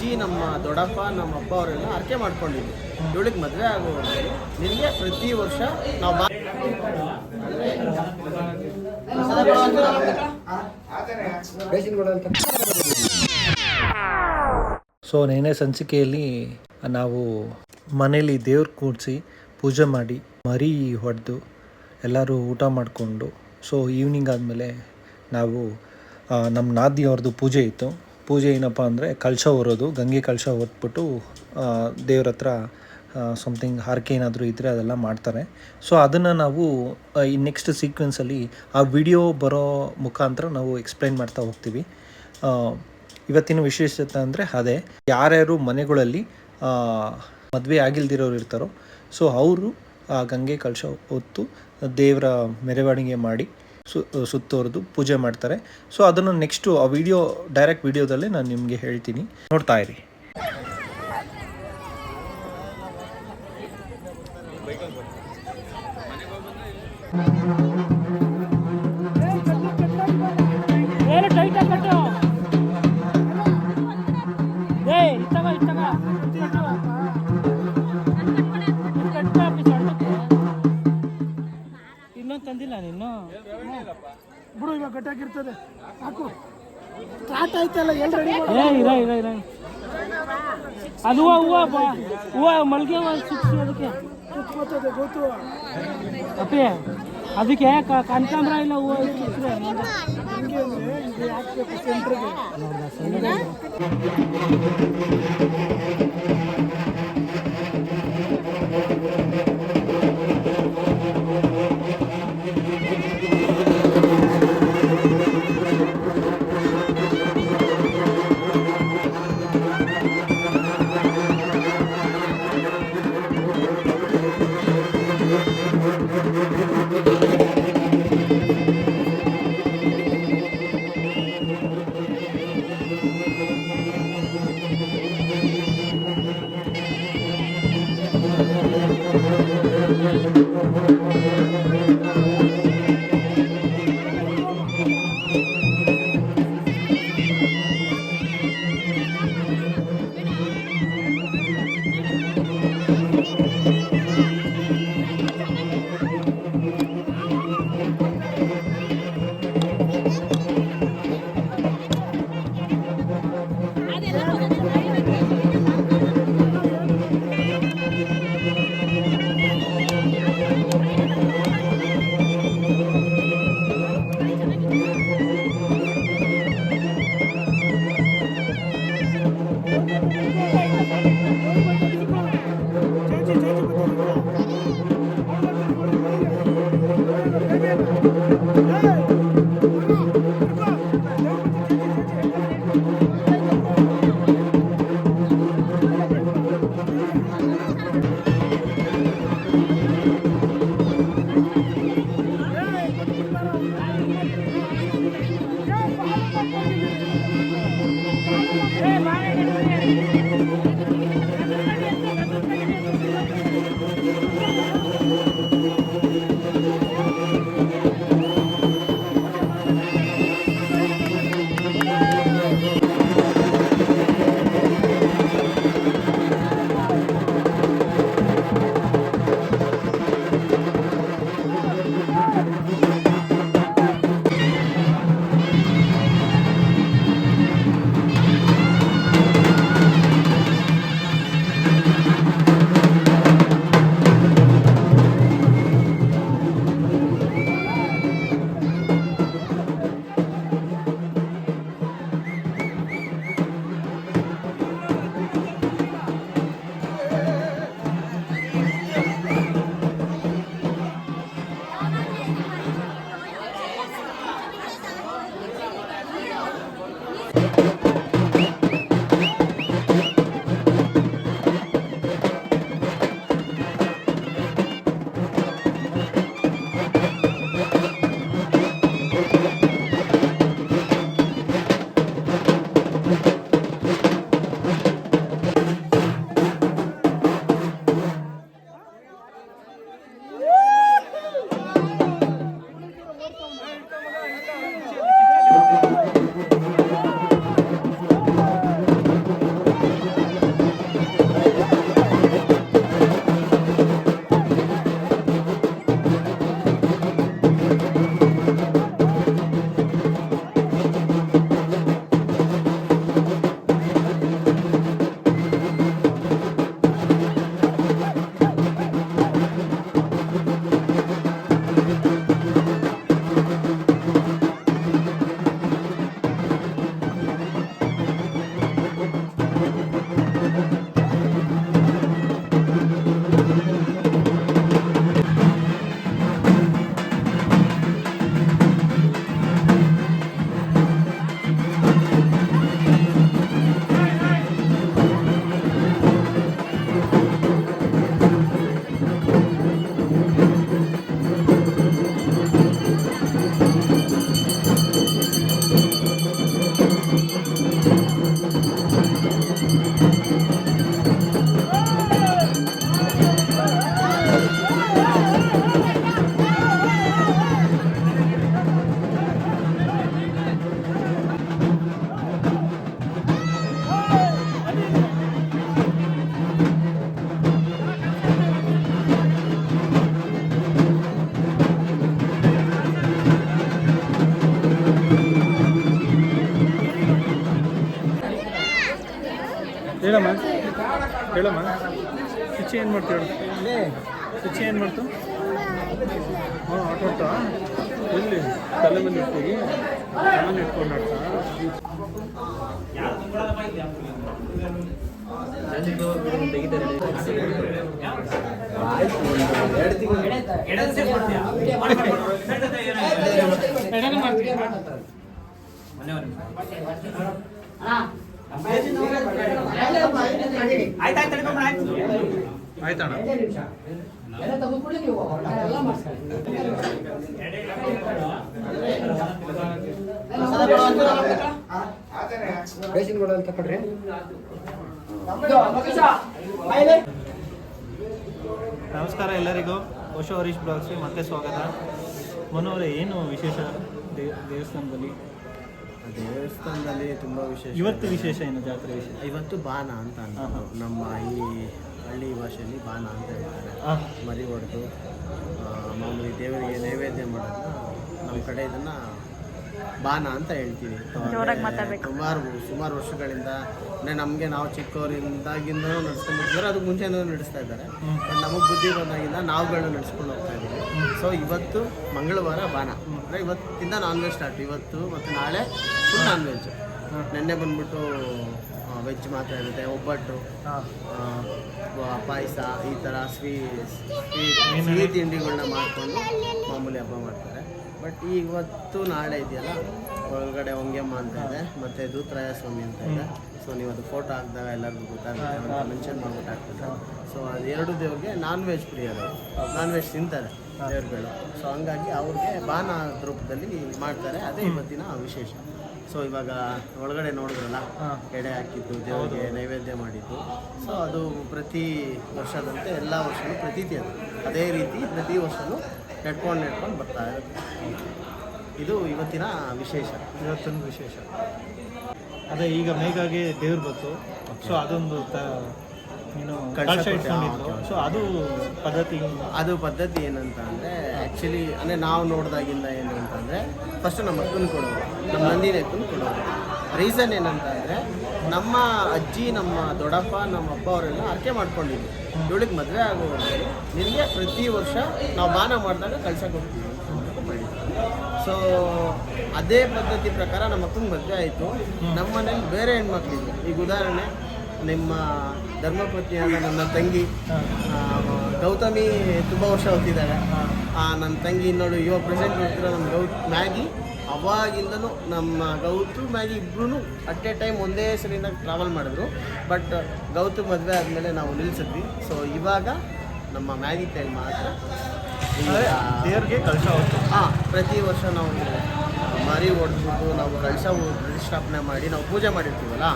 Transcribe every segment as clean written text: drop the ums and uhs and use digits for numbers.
ಅಜ್ಜಿ, ನಮ್ಮ ದೊಡ್ಡಪ್ಪ, ನಮ್ಮ ಅಪ್ಪ ಅವರೆಲ್ಲ ಅರ್ಕೆ ಮಾಡ್ಕೊಂಡಿದ್ವಿ. ಇವಳಿಗೆ ಮದುವೆ ಆಗುವವರೆಗೆ ನಿನಗೆ ಪ್ರತಿ ವರ್ಷ ನಾವು ಸೊ ನೆನೆ ಸಂಚಿಕೆಯಲ್ಲಿ ನಾವು ಮನೇಲಿ ದೇವ್ರು ಕೂಡಿಸಿ ಪೂಜೆ ಮಾಡಿ ಮರಿ ಹೊಡೆದು ಎಲ್ಲರೂ ಊಟ ಮಾಡಿಕೊಂಡು, ಸೊ ಈವ್ನಿಂಗ್ ಆದಮೇಲೆ ನಾವು ನಮ್ಮ ನಾದಿಯವ್ರದ್ದು ಪೂಜೆ ಇತ್ತು. ಪೂಜೆ ಏನಪ್ಪ ಅಂದರೆ ಕಲಶ ಹೊರೋದು, ಗಂಗೆ ಕಲಶ ಹೊತ್ಬಿಟ್ಟು ದೇವ್ರ ಹತ್ರ ಸಮಥಿಂಗ್ ಹರಕೆ ಏನಾದರೂ ಇದ್ದರೆ ಅದೆಲ್ಲ ಮಾಡ್ತಾರೆ. ಸೊ ಅದನ್ನು ನಾವು ಈ ನೆಕ್ಸ್ಟ್ ಸೀಕ್ವೆನ್ಸಲ್ಲಿ ಆ ವಿಡಿಯೋ ಬರೋ ಮುಖಾಂತರ ನಾವು ಎಕ್ಸ್ಪ್ಲೈನ್ ಮಾಡ್ತಾ ಹೋಗ್ತೀವಿ. ಇವತ್ತಿನ ವಿಶೇಷತೆ ಅಂದರೆ ಅದೇ, ಯಾರ್ಯಾರು ಮನೆಗಳಲ್ಲಿ ಮದುವೆ ಆಗಿಲ್ದಿರೋರು ಇರ್ತಾರೋ ಸೊ ಅವರು ಗಂಗೆ ಕಲಶ ಹೊತ್ತು ದೇವರ ಮೆರವಣಿಗೆ ಮಾಡಿ ಸುತ್ತೋರ್ದು ಪೂಜೆ ಮಾಡ್ತಾರೆ. ಸೊ ಅದನ್ನು ನೆಕ್ಸ್ಟು ಆ ವಿಡಿಯೋ ಡೈರೆಕ್ಟ್ ವಿಡಿಯೋದಲ್ಲೇ ನಾನು ನಿಮಗೆ ಹೇಳ್ತೀನಿ, ನೋಡ್ತಾ ಇರಿ. ಇನ್ನೊಂದು ತಂದಿಲ್ಲ ನೀನು ಬಿಡು, ಇವಾಗ ಗಟ್ಟಾಗಿರ್ತದೆ. ಸಾಕು, ಸ್ಟಾರ್ಟ್ ಆಯ್ತಲ್ಲ. ಇಲ್ಲ ಅದು ಹೂವು ಮಲ್ಗೆ ಅದಕ್ಕೆ ಸುತ್ತೋತದೆ ಗೊತ್ತು ಅಪ್ಪೆ. ಅದಕ್ಕೆ ಕನಕಾಂಬ್ರ ಇಲ್ಲ ಹೂವು ಸುತ್ತರೆ ಹಂಗೆ ಅಂದರೆ ಇದು ಹಾಕ್ಬೇಕು ಸೆಂಟ್ರಿಗೆ. ಹೇಳಮ್ಮ ಹೇಳಮ್ಮ ಸ್ವಿಚ್ ಏನು ಮಾಡ್ತು ಹೇಳು ಸ್ವಿಚ್ ಏನು ಮಾಡ್ತು ಹಾಂ ಆಟ ಎಲ್ಲಿ ತಲೆ ಮೇಲೆ ಇಟ್ಕೋಗಿ ತಲೆ ಇಟ್ಕೊಂಡು ಆಡ್ತಾ ಆಯ್ತಣ್ಣ ನಮಸ್ಕಾರ ಎಲ್ಲರಿಗೂ ಓಶೋ ಹರೀಶ್ ಬ್ಲಾಗ್ಸ್ಗೆ ಮತ್ತೆ ಸ್ವಾಗತ. ಮನೋರೇ, ಏನು ವಿಶೇಷ ದೇವಸ್ಥಾನದಲ್ಲಿ? ದೇವಸ್ಥಾನದಲ್ಲಿ ತುಂಬ ವಿಶೇಷ. ಇವತ್ತು ವಿಶೇಷ ಏನು ಜಾತ್ರೆ ವಿಶೇಷ? ಇವತ್ತು ಬಾನ ಅಂತ ಅಂತಾರೆ. ನಮ್ಮ ಈ ಹಳ್ಳಿ ಭಾಷೆಯಲ್ಲಿ ಬಾನ ಅಂತ ಹೇಳ್ತಾರೆ. ಮರಿ ಹೊಡೆದು ಮಾಮೂಲಿ ದೇವರಿಗೆ ನೈವೇದ್ಯ ಮಾಡೋದನ್ನ ನಮ್ಮ ಕಡೆ ಇದನ್ನು ಬಾನ ಅಂತ ಹೇಳ್ತೀವಿ. ಸುಮಾರು ವರ್ಷಗಳಿಂದ ಅಂದರೆ ನಮಗೆ ನಾವು ಚಿಕ್ಕವರಿಂದಾಗಿಂದನೂ ನಡ್ಸ್ಕೊಂಡ್ಬಿಟ್ಟಿದ್ದಾರೆ, ಅದು ಮುಂಚೆನೂ ನಡೆಸ್ತಾ ಇದ್ದಾರೆ. ಬಟ್ ನಮಗೆ ಬುದ್ಧಿ ಬಂದಾಗಿಂದ ನಾವುಗಳನ್ನ ನಡೆಸ್ಕೊಂಡು ಹೋಗ್ತಾ ಇದ್ದೀವಿ. ಸೊ ಇವತ್ತು ಮಂಗಳವಾರ ಬಾನ ಅಂದರೆ ಇವತ್ತಿಂದ ನಾನ್ ವೆಜ್ ಸ್ಟಾರ್ಟ್. ಇವತ್ತು ಮತ್ತು ನಾಳೆ ಫುಲ್ ನಾನ್ ವೆಜ್. ನೆನ್ನೆ ಬಂದ್ಬಿಟ್ಟು ವೆಜ್ ಮಾತ್ರ ಇರುತ್ತೆ. ಒಬ್ಬಟ್ಟು, ಪಾಯಸ, ಈ ಥರ ಸಿಹಿ ತಿಂಡಿಗಳನ್ನ ಮಾಡಿಕೊಂಡು ಮಾಮೂಲಿ ಹಬ್ಬ ಮಾಡ್ತಾರೆ. ಬಟ್ ಇವತ್ತು ನಾಳೆ ಇದೆಯಲ್ಲ, ಒಳಗಡೆ ಹೊಂಗೆಮ್ಮ ಅಂತ ಇದೆ, ಮತ್ತು ದೂತರಾಯ ಸ್ವಾಮಿ ಅಂತ ಇದೆ. ಸೊ ನೀವು ಅದು ಫೋಟೋ ಹಾಕಿದಾಗ ಎಲ್ಲರಿಗೂ ಗೊತ್ತಾಗುತ್ತೆ ಅಂತ ಮೆನ್ಷನ್ ಮಾಡ್ಬಿಟ್ಟು ಹಾಕ್ತಾರೆ. ಸೊ ಅದು ಎರಡು ದೇವ್ರಿಗೆ ನಾನ್ ವೆಜ್ ಪ್ರಿಯರು, ನಾನ್ ವೆಜ್ ತಿಂತಾರೆ ದೇವ್ರುಗಳು. ಸೊ ಹಂಗಾಗಿ ಅವ್ರಿಗೆ ಬಾನ ರೂಪದಲ್ಲಿ ಮಾಡ್ತಾರೆ. ಅದೇ ಇವತ್ತಿನ ವಿಶೇಷ. ಸೊ ಇವಾಗ ಒಳಗಡೆ ನೋಡಿದ್ರಲ್ಲ, ಎಡೆ ಹಾಕಿದ್ದು ದೇವರಿಗೆ ನೈವೇದ್ಯ ಮಾಡಿದ್ದು. ಸೊ ಅದು ಪ್ರತಿ ವರ್ಷದಂತೆ ಎಲ್ಲ ವರ್ಷವೂ ಪ್ರತೀತಿ ಅದು ಅದೇ ರೀತಿ ಪ್ರತಿ ವರ್ಷವೂ ನೆಟ್ಕೊಂಡು ಬರ್ತಾ ಇರುತ್ತೆ. ಇದು ಇವತ್ತಿನ ವಿಶೇಷ. ಅದೇ ಈಗ ಮೇಘಾಗೆ ದೇವ್ರು ಬಂತು. ಸೊ ಅದೊಂದು ನೀನು ಸೊ ಅದು ಪದ್ಧತಿ ಏನಂತ ಅಂದರೆ, ಆ್ಯಕ್ಚುಲಿ ಅಂದರೆ ನಾವು ನೋಡಿದಾಗಿಂದ ಏನು ಅಂತಂದರೆ, ಫಸ್ಟು ನಮ್ಮ ಅಕ್ಕನ ಕೊಡೋರು, ನಮ್ಮ ನಂದಿನ ಅಕ್ಕನ ಕೊಡೋರು. ರೀಸನ್ ಏನಂತ ಅಂದರೆ, ನಮ್ಮ ಅಜ್ಜಿ, ನಮ್ಮ ದೊಡ್ಡಪ್ಪ, ನಮ್ಮ ಅಪ್ಪ ಅವರೆಲ್ಲ ಅರ್ಕೆ ಮಾಡ್ಕೊಂಡಿದ್ವಿ, ಇವಳಿಗೆ ಮದುವೆ ಆಗೋವರೆಗೆ ನಿನಗೆ ಪ್ರತಿ ವರ್ಷ ನಾವು ಬಾನ ಮಾಡಿದಾಗ ಕಳ್ಸಕ್ಕೆ ಹೋಗ್ತೀವಿ ಅಂತ ಮಾಡಿದ್ವಿ. ಸೊ ಅದೇ ಪದ್ಧತಿ ಪ್ರಕಾರ ನಮ್ಮ ಅಕ್ಕನ ಮದುವೆ ಆಯಿತು. ನಮ್ಮ ಮನೇಲಿ ಬೇರೆ ಹೆಣ್ಮಕ್ಳಿದ್ವು. ಈಗ ಉದಾಹರಣೆ, ನಿಮ್ಮ ಧರ್ಮಪತ್ನಿಯಾದ ನನ್ನ ತಂಗಿ ಗೌತಮಿ ತುಂಬ ವರ್ಷ ಓದ್ತಿದ್ದಾಳೆ. ನನ್ನ ತಂಗಿ ನೋಡು, ಇವಾಗ ಪ್ರೆಸೆಂಟ್ ನೋಡ್ತಿರೋ ನಮ್ಮ ಮ್ಯಾಗಿ, ಅವಾಗಿಂದನೂ ನಮ್ಮ ಗೌತು ಮ್ಯಾಗಿ ಇಬ್ಬರೂ ಅಟ್ ಎ ಟೈಮ್ ಒಂದೇ ಸರಿಯಿಂದ ಟ್ರಾವೆಲ್ ಮಾಡಿದ್ರು. ಬಟ್ ಗೌತು ಮದುವೆ ಆದಮೇಲೆ ನಾವು ನಿಲ್ಲಿಸಿದ್ವಿ. ಸೊ ಇವಾಗ ನಮ್ಮ ಮ್ಯಾಗಿ ಕೈ ಮಾತ್ರ ದೇವ್ರಿಗೆ ಕಳಶ ಹೋಗ್ತು. ಪ್ರತಿ ವರ್ಷ ನಾವು ಮರಿ ಹೊಡೆದ್ಬಿಟ್ಟು ನಾವು ಕಳಶ ಪ್ರತಿಷ್ಠಾಪನೆ ಮಾಡಿ ನಾವು ಪೂಜೆ ಮಾಡಿರ್ತೀವಲ್ಲ.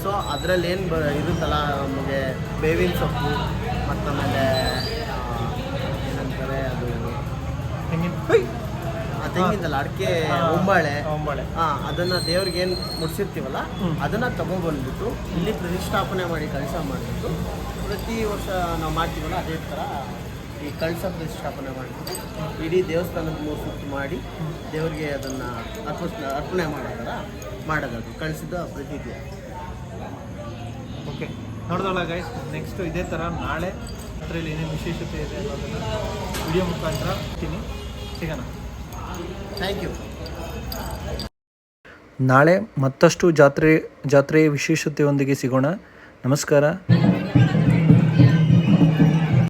ಸೊ ಅದರಲ್ಲಿ ಏನು ಇರುತ್ತಲ್ಲ, ನಮಗೆ ಬೇವಿನ ಸೊಪ್ಪು, ಮತ್ತು ಆಮೇಲೆ ಏನಂತಾರೆ ಅದು ತೆಂಗಿನಲ್ಲ ಅಡಿಕೆ, ಒಂಬಾಳೆ, ಅದನ್ನು ದೇವ್ರಿಗೆ ಏನು ಮುಡ್ಸಿರ್ತೀವಲ್ಲ ಅದನ್ನು ತಗೊಬಂದ್ಬಿಟ್ಟು ಇಲ್ಲಿ ಪ್ರತಿಷ್ಠಾಪನೆ ಮಾಡಿ ಕಳಶ ಮಾಡಿಬಿಟ್ಟು ಪ್ರತಿ ವರ್ಷ ನಾವು ಮಾಡ್ತೀವಲ್ಲ ಅದೇ ಥರ ಈ ಕಳಶ ಪ್ರತಿಷ್ಠಾಪನೆ ಮಾಡಿಬಿಟ್ಟು ಇಡೀ ದೇವಸ್ಥಾನದ 3 ಸುತ್ತು ಮಾಡಿ ದೇವರಿಗೆ ಅದನ್ನು ಅರ್ಪಣೆ ಮಾಡೋದು ಕಳಿಸಿದ ಪ್ರತೀತಿ. ಓಕೆ, ನೋಡಿದಲ್ಲ ಗೈಸ್, ನೆಕ್ಸ್ಟ್ ಇದೇ ಥರ ನಾಳೆ ಜಾತ್ರೆಯಲ್ಲಿ ಏನೇನು ವಿಶೇಷತೆ ಇದೆ ಅನ್ನೋದನ್ನು ವಿಡಿಯೋ ಮುಖಾಂತರ ಸಿಗೋಣ. Thank you. ನಾಳೆ ಮತ್ತಷ್ಟು ಜಾತ್ರೆಯ ವಿಶೇಷತೆಯೊಂದಿಗೆ ಸಿಗೋಣ. ನಮಸ್ಕಾರ.